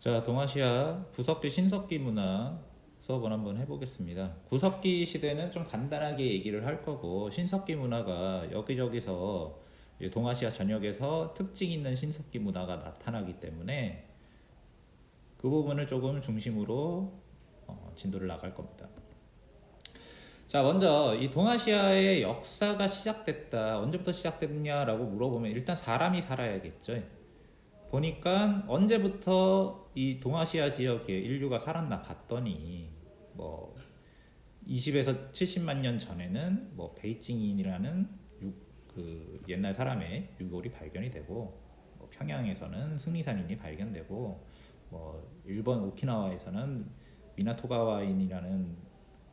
자, 동아시아 구석기 신석기 문화 수업을 한번 해보겠습니다. 구석기 시대는 좀 간단하게 얘기를 할 거고, 신석기 문화가 여기저기서 동아시아 전역에서 특징 있는 신석기 문화가 나타나기 때문에 그 부분을 조금 중심으로 진도를 나갈 겁니다. 자, 먼저 이 동아시아의 역사가 시작됐다, 언제부터 시작됐냐라고 물어보면 일단 사람이 살아야겠죠. 보니까 언제부터 이 동아시아 지역에 인류가 살았나 봤더니 뭐 20에서 70만 년 전에는 뭐 베이징인이라는 그 옛날 사람의 유골이 발견이 되고, 뭐 평양에서는 승리산인이 발견되고, 뭐 일본 오키나와에서는 미나토가와인이라는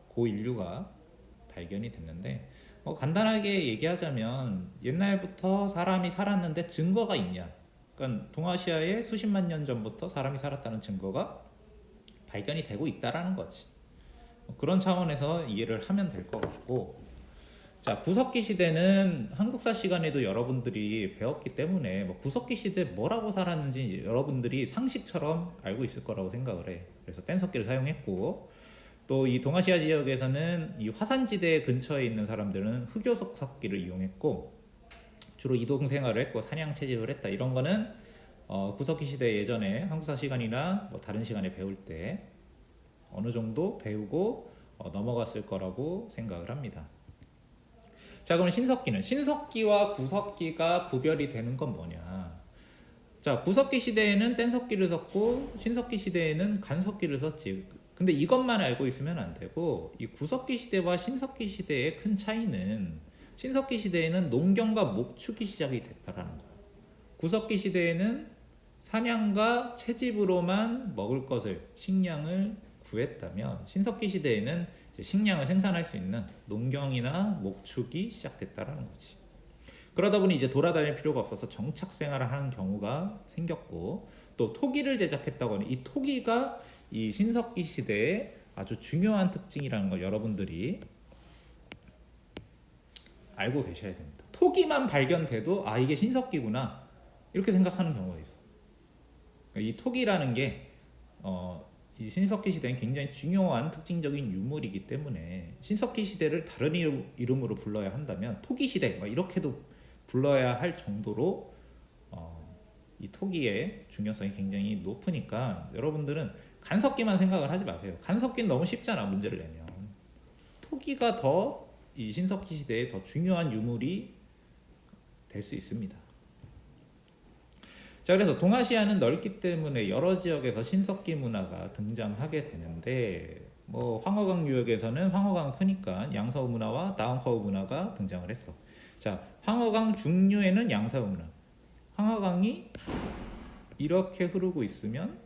고인류가 발견이 됐는데, 뭐 간단하게 얘기하자면 옛날부터 사람이 살았는데 증거가 있냐? 그러니까 동아시아에 수십만 년 전부터 사람이 살았다는 증거가 발견이 되고 있다라는 거지. 그런 차원에서 이해를 하면 될 것 같고, 자, 구석기 시대는 한국사 시간에도 여러분들이 배웠기 때문에 뭐 구석기 시대 뭐라고 살았는지 여러분들이 상식처럼 알고 있을 거라고 생각을 해. 그래서 뗀석기를 사용했고, 또 이 동아시아 지역에서는 이 화산지대 근처에 있는 사람들은 흑요석 석기를 이용했고, 주로 이동 생활을 했고 사냥 채집을 했다. 이런 거는 구석기 시대 예전에 한국사 시간이나 뭐 다른 시간에 배울 때 어느 정도 배우고 넘어갔을 거라고 생각을 합니다. 자, 그럼 신석기와 구석기가 구별이 되는 건 뭐냐? 자, 구석기 시대에는 뗀석기를 썼고 신석기 시대에는 간석기를 썼지. 근데 이것만 알고 있으면 안 되고, 이 구석기 시대와 신석기 시대의 큰 차이는, 신석기 시대에는 농경과 목축이 시작이 됐다라는 거예요. 구석기 시대에는 사냥과 채집으로만 먹을 것을, 식량을 구했다면, 신석기 시대에는 식량을 생산할 수 있는 농경이나 목축이 시작됐다라는 거지. 그러다 보니 이제 돌아다닐 필요가 없어서 정착 생활을 하는 경우가 생겼고, 또 토기를 제작했다고 하는 이 토기가 이 신석기 시대의 아주 중요한 특징이라는 걸 여러분들이 알고 계셔야 됩니다. 토기만 발견돼도 아, 이게 신석기구나 이렇게 생각하는 경우가 있어. 이 토기라는 게 이 신석기 시대는 굉장히 중요한 특징적인 유물이기 때문에 신석기 시대를 다른 이름으로 불러야 한다면 토기 시대 이렇게도 불러야 할 정도로 이 토기의 중요성이 굉장히 높으니까 여러분들은 간석기만 생각을 하지 마세요. 간석기는 너무 쉽잖아, 문제를 내면. 토기가 더 이 신석기 시대에 더 중요한 유물이 될 수 있습니다. 자, 그래서 동아시아는 넓기 때문에 여러 지역에서 신석기 문화가 등장하게 되는데, 뭐 황허강 유역에서는 황허강 크니까 양서우 문화와 다운커우 문화가 등장을 했어. 자, 황허강 중류에는 양서우 문화. 황허강이 이렇게 흐르고 있으면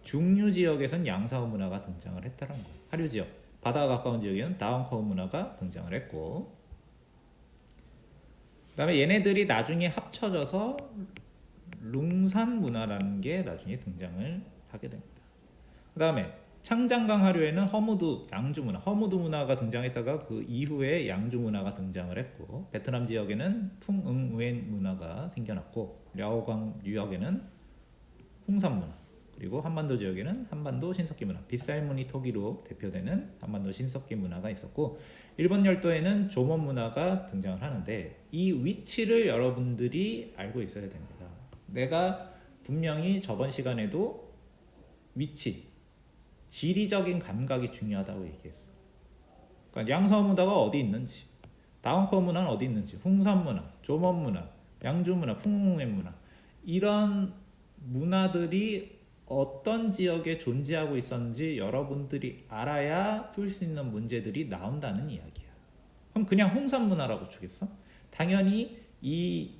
중류 지역에선 양서우 문화가 등장을 했다는 거예요. 하류 지역, 바다가 가까운 지역에는 다운커우 문화가 등장을 했고, 그 다음에 얘네들이 나중에 합쳐져서 룽산 문화라는 게 나중에 등장을 하게 됩니다. 그 다음에 창장강 하류에는 허무두, 양주 문화, 허무두 문화가 등장했다가 그 이후에 양주 문화가 등장을 했고, 베트남 지역에는 풍응우엔 문화가 생겨났고, 랴오강 유역에는 홍산 문화, 그리고 한반도 지역에는 한반도 신석기 문화, 빗살무늬 토기로 대표되는 한반도 신석기 문화가 있었고, 일본 열도에는 조몬 문화가 등장을 하는데, 이 위치를 여러분들이 알고 있어야 됩니다. 내가 분명히 저번 시간에도 위치, 지리적인 감각이 중요하다고 얘기했어. 그러니까 양서우 문화가 어디 있는지, 다운커우 문화는 어디 있는지, 홍산 문화, 조몬 문화, 양주 문화, 풍웅우엔 문화, 이런 문화들이 어떤 지역에 존재하고 있었는지 여러분들이 알아야 풀 수 있는 문제들이 나온다는 이야기야. 그럼 그냥 홍산 문화라고 주겠어? 당연히 이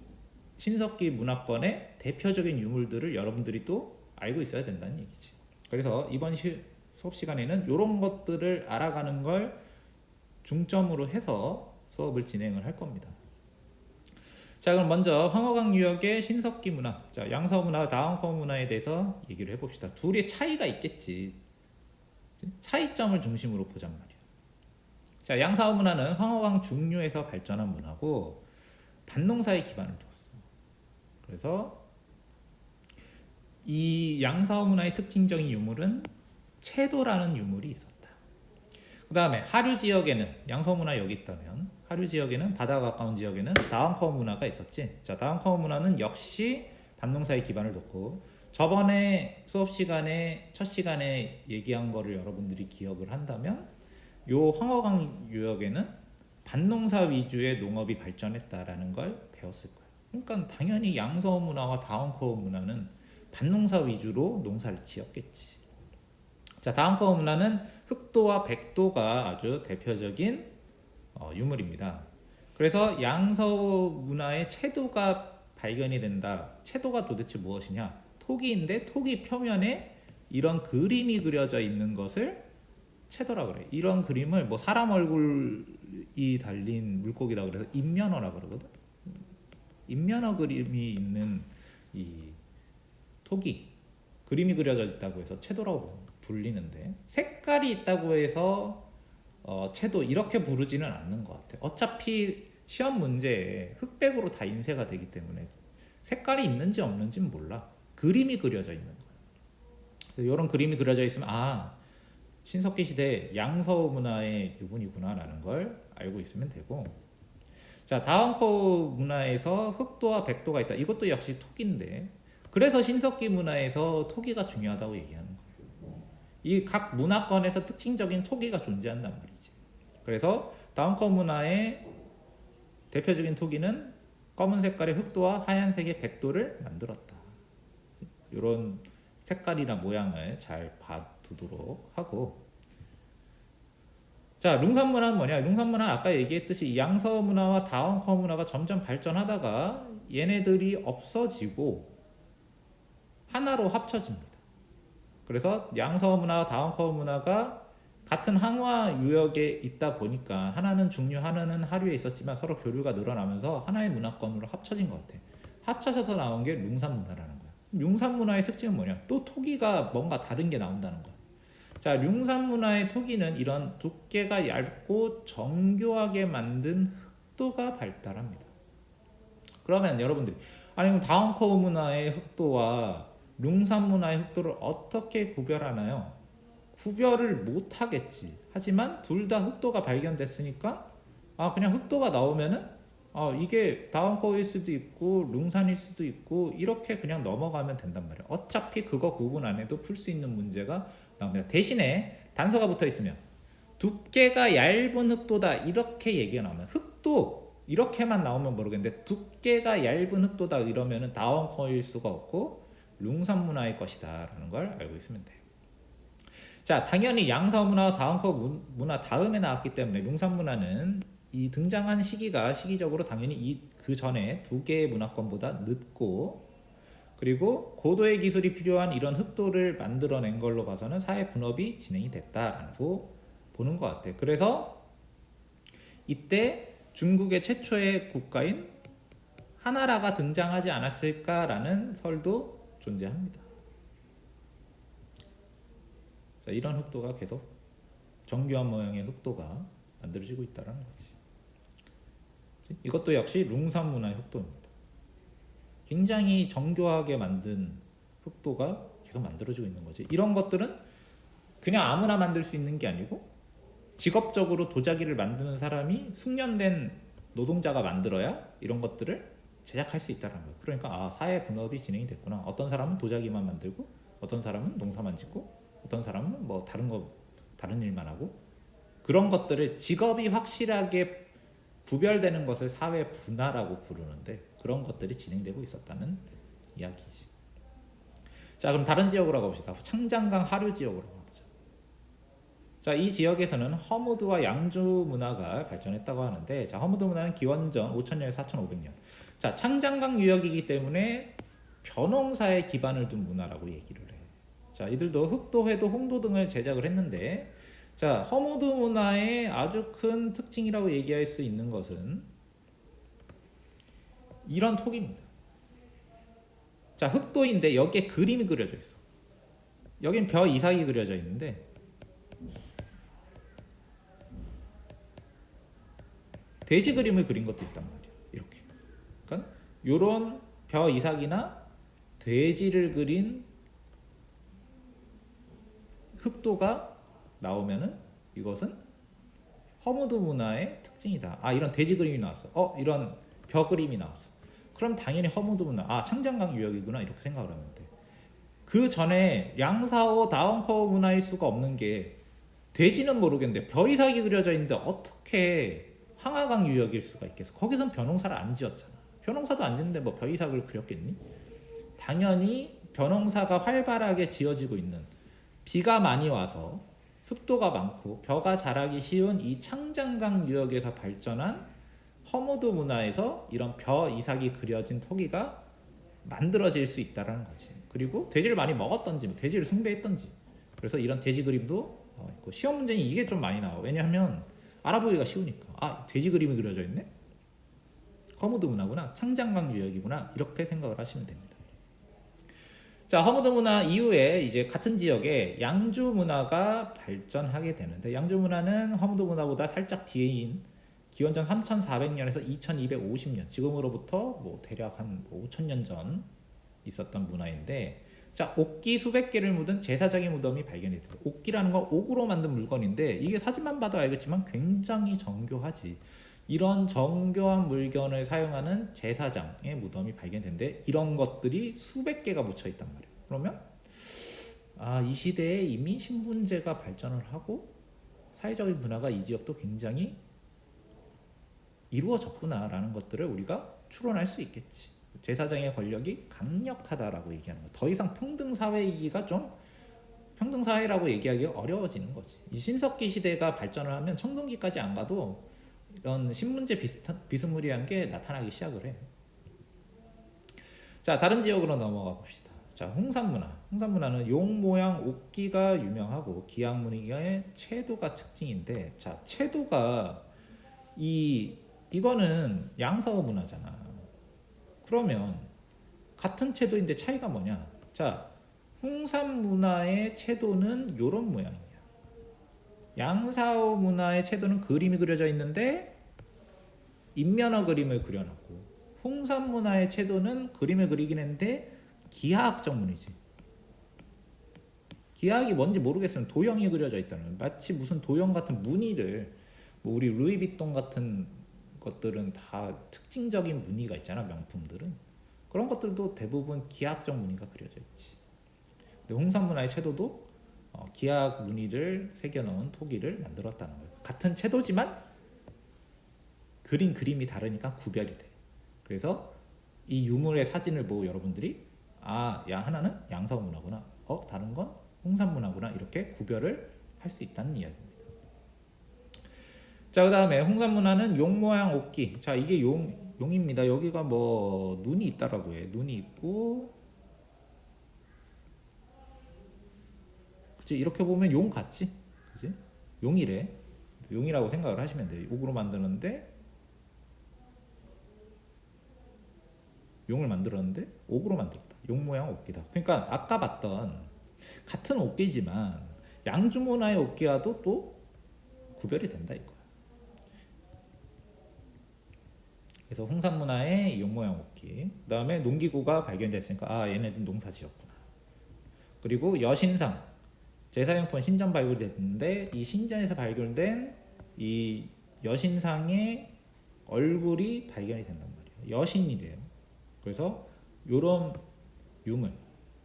신석기 문화권의 대표적인 유물들을 여러분들이 또 알고 있어야 된다는 얘기지. 그래서 이번 수업 시간에는 이런 것들을 알아가는 걸 중점으로 해서 수업을 진행을 할 겁니다. 자, 그럼 먼저 황허강 유역의 신석기 문화, 자, 양서우 문화, 다운커우 문화에 대해서 얘기를 해봅시다. 둘의 차이가 있겠지. 차이점을 중심으로 보잔 말이야. 자, 양서우 문화는 황허강 중류에서 발전한 문화고 밭농사에 기반을 뒀어. 그래서 이 양서호 문화의 특징적인 유물은 채도라는 유물이 있었다. 그 다음에 하류 지역에는 양서호 문화 여기 있다면 하류 지역에는 바다가 가까운 지역에는 다운커어 문화가 있었지. 자, 다운커어 문화는 역시 반농사에 기반을 뒀고 저번에 수업 시간에 첫 시간에 얘기한 거를 여러분들이 기억을 한다면 요 황허강 유역에는 반농사 위주의 농업이 발전했다라는 걸 배웠을 거예요. 그러니까 당연히 양서호 문화와 다운커어 문화는 반농사 위주로 농사를 지었겠지. 자, 다운커어 문화는 흑도와 백도가 아주 대표적인 유물입니다. 그래서 양서호 문화의 채도가 발견이 된다. 채도가 도대체 무엇이냐? 토기인데 토기 표면에 이런 그림이 그려져 있는 것을 채도라 그래. 이런 그림을 뭐 사람 얼굴이 달린 물고기다 그래서 인면어라 그러거든. 인면어 그림이 있는 이 토기 그림이 그려져 있다고 해서 채도라고 불리는데 색깔이 있다고 해서 채도 이렇게 부르지는 않는 것 같아. 어차피 시험 문제에 흑백으로 다 인쇄가 되기 때문에 색깔이 있는지 없는지는 몰라. 그림이 그려져 있는 거야. 이런 그림이 그려져 있으면 신석기 시대 양서호 문화의 유분이구나라는 걸 알고 있으면 되고. 자, 다운커어 문화에서 흑도와 백도가 있다. 이것도 역시 토기인데 그래서 신석기 문화에서 토기가 중요하다고 얘기하는 거예요. 이 각 문화권에서 특징적인 토기가 존재한단 말이지. 그래서 다운커어 문화의 대표적인 토기는 검은 색깔의 흑도와 하얀색의 백도를 만들었다. 이런 색깔이나 모양을 잘 봐두도록 하고. 자, 룽산 문화는 뭐냐? 룽산 문화는 아까 얘기했듯이 양서호 문화와 다운커어 문화가 점점 발전하다가 얘네들이 없어지고 하나로 합쳐집니다. 그래서 양서호 문화와 다운커어 문화가 같은 항화 유역에 있다 보니까 하나는 중류, 하나는 하류에 있었지만 서로 교류가 늘어나면서 하나의 문화권으로 합쳐진 것 같아. 합쳐져서 나온 게 룽산 문화라는 거야. 룽산 문화의 특징은 뭐냐? 또 토기가 뭔가 다른 게 나온다는 거야. 자, 룽산 문화의 토기는 이런 두께가 얇고 정교하게 만든 흑도가 발달합니다. 그러면 여러분들이 그럼 다운커어 문화의 흑도와 룽산 문화의 흑도를 어떻게 구별하나요? 구별을 못 하겠지. 하지만 둘 다 흑도가 발견됐으니까 그냥 흑도가 나오면은 이게 다운커어일 수도 있고 룽산일 수도 있고 이렇게 그냥 넘어가면 된단 말이야. 어차피 그거 구분 안 해도 풀 수 있는 문제가 나옵니다. 대신에 단서가 붙어 있으면 두께가 얇은 흑도다 이렇게 얘기가 나오면 흑도 이렇게만 나오면 모르겠는데 두께가 얇은 흑도다 이러면은 다운커어일 수가 없고 룽산 문화의 것이다 라는 걸 알고 있으면 돼요. 자, 당연히 양서호 문화와 다운커어 문화 다음에 나왔기 때문에 룽산 문화는 이 등장한 시기적으로 당연히 그 전에 두 개의 문화권보다 늦고, 그리고 고도의 기술이 필요한 이런 흑도를 만들어낸 걸로 봐서는 사회 분업이 진행이 됐다라고 보는 것 같아요. 그래서 이때 중국의 최초의 국가인 하나라가 등장하지 않았을까라는 설도 존재합니다. 자, 이런 흑도가 계속 정교한 모양의 흑도가 만들어지고 있다는 거지. 이것도 역시 룽산 문화의 흑도입니다. 굉장히 정교하게 만든 흑도가 계속 만들어지고 있는 거지. 이런 것들은 그냥 아무나 만들 수 있는 게 아니고 직업적으로 도자기를 만드는 사람이 숙련된 노동자가 만들어야 이런 것들을 제작할 수 있다는 거예요. 그러니까 사회 분업이 진행이 됐구나. 어떤 사람은 도자기만 만들고 어떤 사람은 농사만 짓고 어떤 사람은 뭐 다른 일만 하고, 그런 것들을 직업이 확실하게 구별되는 것을 사회 분화라고 부르는데 그런 것들이 진행되고 있었다는 이야기지. 자, 그럼 다른 지역으로 가봅시다. 창장강 하류 지역으로 가보자. 자, 이 지역에서는 허무드와 양주 문화가 발전했다고 하는데, 자, 허무드 문화는 기원전 5000년에서 4500년. 자, 창장강 유역이기 때문에 벼농사에 기반을 둔 문화라고 얘기를 해. 자, 이들도 흑도, 회도, 홍도 등을 제작을 했는데, 자, 허무드 문화의 아주 큰 특징이라고 얘기할 수 있는 것은 이런 톡입니다. 자, 흑도인데 여기에 그림이 그려져 있어. 여긴 벼 이삭이 그려져 있는데 돼지 그림을 그린 것도 있단 말이야. 이렇게. 그러니까 요런 벼 이삭이나 돼지를 그린 흑도가 나오면은 이것은 허무드 문화의 특징이다. 아, 이런 돼지 그림이 나왔어. 이런 벼 그림이 나왔어. 그럼 당연히 허무드 문화, 창장강 유역이구나 이렇게 생각을 하면 돼. 그 전에 양사오 다운커 문화일 수가 없는 게 돼지는 모르겠는데 벼 이삭이 그려져 있는데 어떻게 황하강 유역일 수가 있겠어? 거기선 벼농사를 안 지었잖아. 벼농사도 안 짓는데 뭐 벼 이삭을 그렸겠니? 당연히 벼농사가 활발하게 지어지고 있는, 비가 많이 와서 습도가 많고 벼가 자라기 쉬운 이 창장강 유역에서 발전한 허무드 문화에서 이런 벼 이삭이 그려진 토기가 만들어질 수 있다는 거지. 그리고 돼지를 많이 먹었던지 뭐 돼지를 숭배했던지, 그래서 이런 돼지 그림도 있고. 시험 문제는 이게 좀 많이 나와. 왜냐하면 알아보기가 쉬우니까. 돼지 그림이 그려져 있네? 허무드 문화구나, 창장강 유역이구나, 이렇게 생각을 하시면 됩니다. 자, 허무드 문화 이후에 이제 같은 지역에 양주 문화가 발전하게 되는데, 양주 문화는 허무드 문화보다 살짝 뒤인 기원전 3400년에서 2250년, 지금으로부터 뭐 대략 한 5000년 전 있었던 문화인데, 자, 옥기 수백 개를 묻은 제사장의 무덤이 발견이 됩니다. 옥기라는 건 옥으로 만든 물건인데 이게 사진만 봐도 알겠지만 굉장히 정교하지. 이런 정교한 물건을 사용하는 제사장의 무덤이 발견된데 이런 것들이 수백 개가 묻혀 있단 말이에요. 그러면 이 시대에 이미 신분제가 발전을 하고 사회적인 문화가 이 지역도 굉장히 이루어졌구나라는 것들을 우리가 추론할 수 있겠지. 제사장의 권력이 강력하다라고 얘기하는 거. 더 이상 평등사회이기가 좀, 평등사회라고 얘기하기가 어려워지는 거지. 이 신석기 시대가 발전을 하면 청동기까지 안 가도 이런 신문제 비스무리한 게 나타나기 시작을 해. 자, 다른 지역으로 넘어가 봅시다. 자, 홍산문화. 홍산문화는 용 모양 옥기가 유명하고 기악무늬의 채도가 특징인데, 자, 채도가 이거는 양사오 문화잖아. 그러면 같은 채도인데 차이가 뭐냐? 자, 홍산 문화의 채도는 이런 모양이야. 양사오 문화의 채도는 그림이 그려져 있는데 인면어 그림을 그려놨고, 홍산 문화의 채도는 그림을 그리긴 했는데 기하학적 무늬지. 기하학이 뭔지 모르겠으면 도형이 그려져 있다는, 마치 무슨 도형 같은 무늬를, 뭐 우리 루이비통 같은 것들은 다 특징적인 무늬가 있잖아, 명품들은. 그런 것들도 대부분 기하학적 무늬가 그려져 있지. 근데 홍산 문화의 채도도 기하학 무늬를 새겨넣은 토기를 만들었다는 거예요. 같은 채도지만 그림이 다르니까 구별이 돼. 그래서 이 유물의 사진을 보고 여러분들이 하나는 양사오 문화구나, 다른 건 홍산 문화구나, 이렇게 구별을 할 수 있다는 이야기입니다. 자, 그 다음에 홍산 문화는 용 모양 옥기. 자, 이게 용입니다. 여기가 뭐 눈이 있다라고 해. 눈이 있고, 그치? 이렇게 보면 용 같지? 그치? 용이래. 용이라고 생각을 하시면 돼요. 옥으로 만드는데, 용을 만들었는데 옥으로 만들었다. 용 모양 옥기다. 그러니까 아까 봤던 같은 옥기지만 양주 문화의 옥기와도 또 구별이 된다 이거. 그래서 홍산 문화의 용 모양 옥기. 그다음에 농기구가 발견됐으니까 얘네들 농사 지었구나. 그리고 여신상, 제사용품 신전 발굴됐는데 이 신전에서 발굴된 이 여신상의 얼굴이 발견이 된단 말이에요. 여신이래요. 그래서 요런 유물,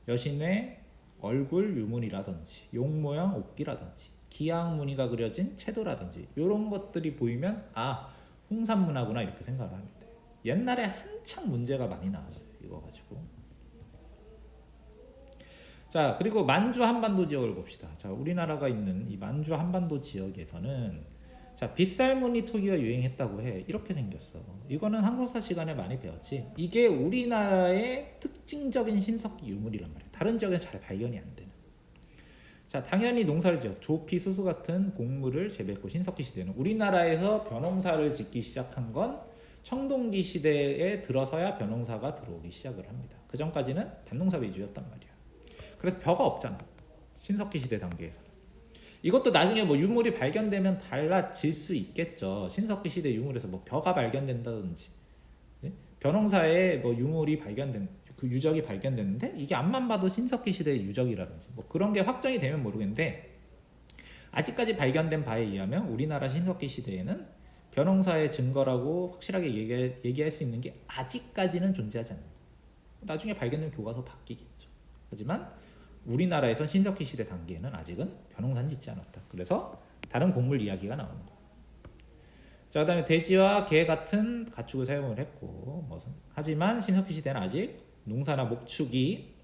여신의 얼굴 유물이라든지 용 모양 옥기라든지 기악 무늬가 그려진 채도라든지 요런 것들이 보이면 홍산 문화구나 이렇게 생각을 합니다. 옛날에 한창 문제가 많이 나왔어요. 이거 가지고. 자, 그리고 만주 한반도 지역을 봅시다. 자, 우리나라가 있는 이 만주 한반도 지역에서는 자, 빗살무늬 토기가 유행했다고 해. 이렇게 생겼어. 이거는 한국사 시간에 많이 배웠지. 이게 우리나라의 특징적인 신석기 유물이란 말이야. 다른 지역에서 잘 발견이 안 되는. 자, 당연히 농사를 지어서 조피, 수수 같은 곡물을 재배했고, 신석기 시대는 우리나라에서 벼농사를 짓기 시작한 건 청동기 시대에 들어서야 벼농사가 들어오기 시작을 합니다. 그 전까지는 밭농사 위주였단 말이야. 그래서 벼가 없잖아, 신석기 시대 단계에서는. 이것도 나중에 뭐 유물이 발견되면 달라질 수 있겠죠. 신석기 시대 유물에서 뭐 벼가 발견된다든지, 벼농사에 뭐 유물이 발견된, 그 유적이 발견됐는데 이게 앞만 봐도 신석기 시대의 유적이라든지 뭐 그런 게 확정이 되면 모르겠는데 아직까지 발견된 바에 의하면 우리나라 신석기 시대에는 벼농사의 증거라고 확실하게 얘기할 수 있는 게 아직까지는 존재하지 않는다. 나중에 발견된 교과서 바뀌겠죠. 하지만 우리나라에선 신석기 시대 단계에는 아직은 벼농사는 짓지 않았다. 그래서 다른 곡물 이야기가 나오는 거예요. 자, 그다음에 돼지와 개 같은 가축을 사용을 했고 하지만 신석기 시대는 아직 농사나 목축이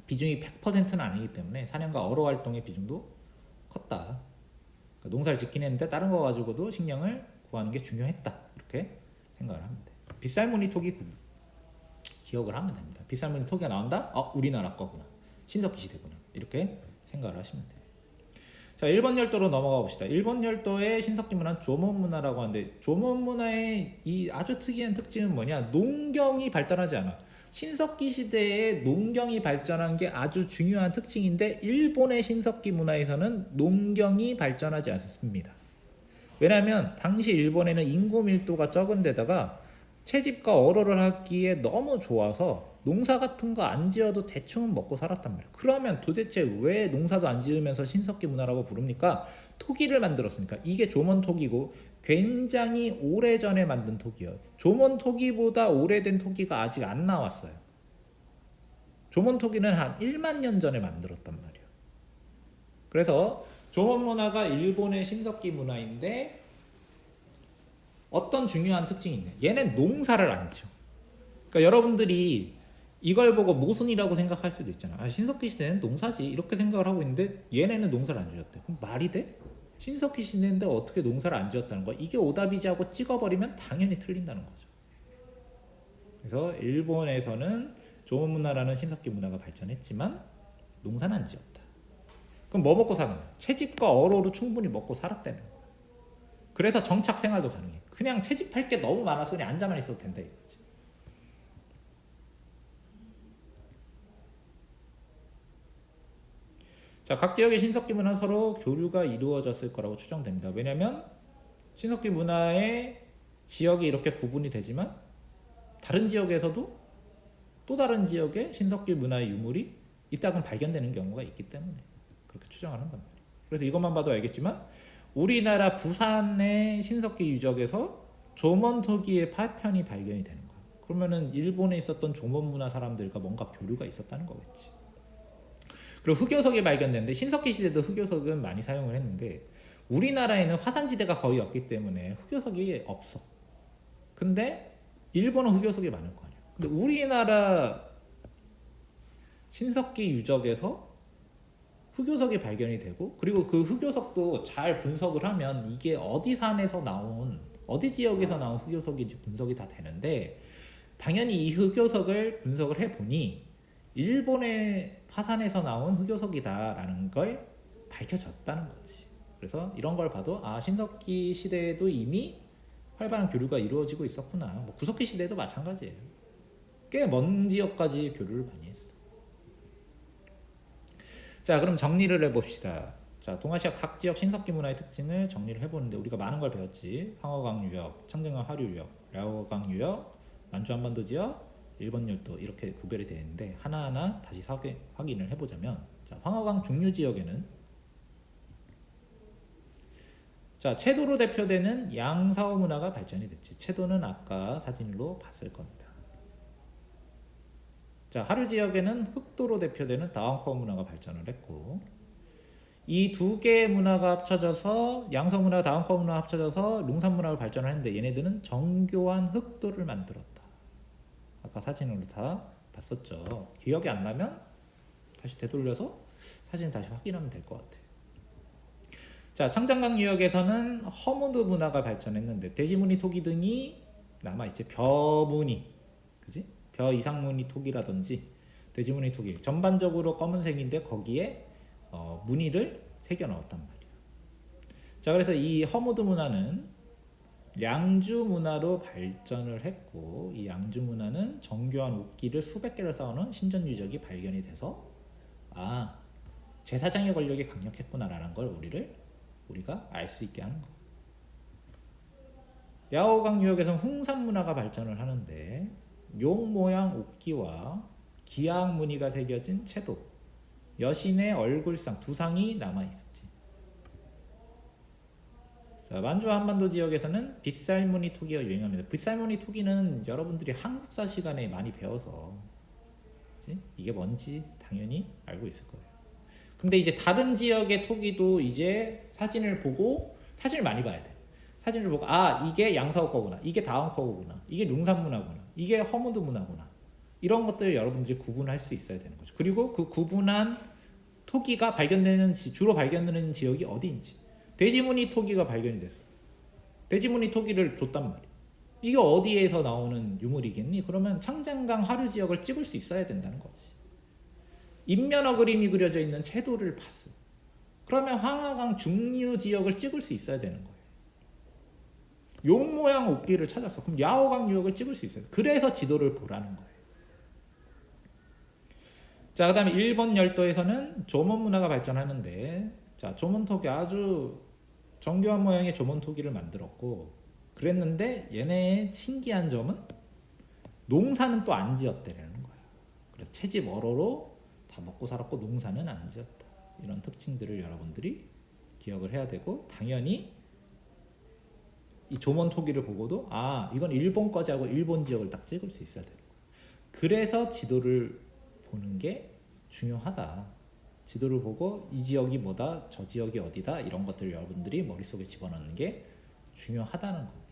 비중이 100%는 아니기 때문에 사냥과 어로 활동의 비중도 컸다. 그러니까 농사를 짓긴 했는데 다른 거 가지고도 식량을 구하는 게 중요했다. 이렇게 생각을 하면 돼. 빗살무늬 토기 기억을 하면 됩니다. 빗살무늬 토기가 나온다? 우리나라 거구나. 신석기 시대구나. 이렇게 생각을 하시면 돼요. 자, 일본 열도로 넘어가 봅시다. 일본 열도의 신석기 문화는 조몬 문화라고 하는데 조몬 문화의 이 아주 특이한 특징은 뭐냐? 농경이 발달하지 않아. 신석기 시대에 농경이 발전한 게 아주 중요한 특징인데 일본의 신석기 문화에서는 농경이 발전하지 않습니다. 왜냐하면 당시 일본에는 인구 밀도가 적은 데다가 채집과 어로를 하기에 너무 좋아서 농사 같은 거 안 지어도 대충 먹고 살았단 말이에요. 그러면 도대체 왜 농사도 안 지으면서 신석기 문화라고 부릅니까? 토기를 만들었으니까. 이게 조몬 토기고 굉장히 오래전에 만든 토기예요. 조몬 토기보다 오래된 토기가 아직 안 나왔어요. 조몬 토기는 한 1만 년 전에 만들었단 말이에요. 그래서 조몬 문화가 일본의 신석기 문화인데 어떤 중요한 특징이 있냐? 얘는 농사를 안 지어. 그러니까 여러분들이 이걸 보고 모순이라고 생각할 수도 있잖아. 신석기 시대는 농사지 이렇게 생각을 하고 있는데 얘네는 농사를 안 지었대. 그럼 말이 돼? 신석기 시대인데 어떻게 농사를 안 지었다는 거야? 이게 오답이지 하고 찍어버리면 당연히 틀린다는 거죠. 그래서 일본에서는 조몬 문화라는 신석기 문화가 발전했지만 농사는 안 지었다. 그럼 뭐 먹고 사는 거야? 채집과 어로로 충분히 먹고 살았다는 거야. 그래서 정착 생활도 가능해. 그냥 채집할 게 너무 많아서 그냥 앉아만 있어도 된다 이거지. 자, 각 지역의 신석기 문화는 서로 교류가 이루어졌을 거라고 추정됩니다. 왜냐하면 신석기 문화의 지역이 이렇게 구분이 되지만 다른 지역에서도 또 다른 지역의 신석기 문화의 유물이 이따금 발견되는 경우가 있기 때문에 그렇게 추정을 한단 말이에요. 그래서 이것만 봐도 알겠지만 우리나라 부산의 신석기 유적에서 조몬 토기의 파편이 발견이 되는 거예요. 그러면은 일본에 있었던 조몬 문화 사람들과 뭔가 교류가 있었다는 거겠지. 그리고 흑요석이 발견됐는데 신석기 시대도 흑요석은 많이 사용을 했는데 우리나라에는 화산지대가 거의 없기 때문에 흑요석이 없어. 근데 일본은 흑요석이 많을 거 아니야. 근데 우리나라 신석기 유적에서 흑요석이 발견이 되고 그리고 그 흑요석도 잘 분석을 하면 이게 어디 산에서 나온 어디 지역에서 나온 흑요석인지 분석이 다 되는데 당연히 이 흑요석을 분석을 해보니 일본의 화산에서 나온 흑요석이다라는 걸 밝혀졌다는 거지. 그래서 이런 걸 봐도 신석기 시대에도 이미 활발한 교류가 이루어지고 있었구나. 뭐 구석기 시대도 마찬가지예요. 꽤 먼 지역까지 교류를 많이 했어. 자, 그럼 정리를 해봅시다. 자, 동아시아 각 지역 신석기 문화의 특징을 정리를 해보는데 우리가 많은 걸 배웠지. 황허강 유역, 청정강 하류 유역, 랴오강 유역, 만주 한반도 지역, 일본 열도 이렇게 구별이 되어 있는데 하나하나 다시 확인을 해보자면 자, 황허강 중류 지역에는 자, 채도로 대표되는 양사오 문화가 발전이 됐지. 채도는 아까 사진으로 봤을 겁니다. 자, 하류 지역에는 흑도로 대표되는 다원커 문화가 발전을 했고 이 두 개의 문화가 합쳐져서 양서 문화, 다원커 문화가 합쳐져서 룽산 문화를 발전을 했는데 얘네들은 정교한 흑도를 만들었다. 아까 사진으로 다 봤었죠. 기억이 안 나면 다시 되돌려서 사진 다시 확인하면 될 것 같아요. 자, 청장강 유역에서는 허무드 문화가 발전했는데 돼지무늬 토기 등이 남아있지. 벼무늬, 그지? 벼 이상무늬 토기라든지 돼지무늬 토기 전반적으로 검은색인데 거기에 무늬를 새겨 넣었단 말이에요. 자, 그래서 이 허무드 문화는 량주 문화로 발전을 했고 이 량주 문화는 정교한 옥기를 수백 개를 쌓아놓은 신전 유적이 발견이 돼서 제사장의 권력이 강력했구나라는 걸 우리가 알 수 있게 하는 거. 야오강 유역에서는 홍산 문화가 발전을 하는데 용 모양 옥기와 기악 무늬가 새겨진 채도, 여신의 얼굴상 두 상이 남아있지. 자, 만주와 한반도 지역에서는 빗살무늬 토기가 유행합니다. 빗살무늬 토기는 여러분들이 한국사 시간에 많이 배워서 그치? 이게 뭔지 당연히 알고 있을 거예요. 근데 이제 다른 지역의 토기도 이제 사진을 많이 봐야 돼. 사진을 보고 아 이게 양사호 거구나, 이게 다운커 거구나, 이게 룽산 문화구나, 이게 허무드 문화구나, 이런 것들을 여러분들이 구분할 수 있어야 되는 거죠. 그리고 그 구분한 토기가 주로 발견되는 지역이 어디인지. 대지무늬 토기가 발견이 됐어. 대지무늬 토기를 줬단 말이야. 이게 어디에서 나오는 유물이겠니? 그러면 창장강 하류 지역을 찍을 수 있어야 된다는 거지. 인면어 그림이 그려져 있는 채도를 봤어. 그러면 황하강 중류 지역을 찍을 수 있어야 되는 거예요. 용 모양 옷기를 찾았어. 그럼 야호강 유역을 찍을 수 있어요. 그래서 지도를 보라는 거예요. 자, 그 다음에 일본 열도에서는 조문 문화가 발전하는데, 자, 조문토기 아주 정교한 모양의 조문토기를 만들었고, 그랬는데 얘네의 신기한 점은 농사는 또 안 지었대라는 거야. 그래서 채집 어로로 다 먹고 살았고 농사는 안 지었다. 이런 특징들을 여러분들이 기억을 해야 되고, 당연히 이 조문토기를 보고도 아 이건 일본 거지 하고 일본 지역을 딱 찍을 수 있어야 되는 거야. 그래서 지도를 보는 게 중요하다. 지도를 보고 이 지역이 뭐다, 저 지역이 어디다, 이런 것들을 여러분들이 머릿속에 집어넣는 게 중요하다는 겁니다.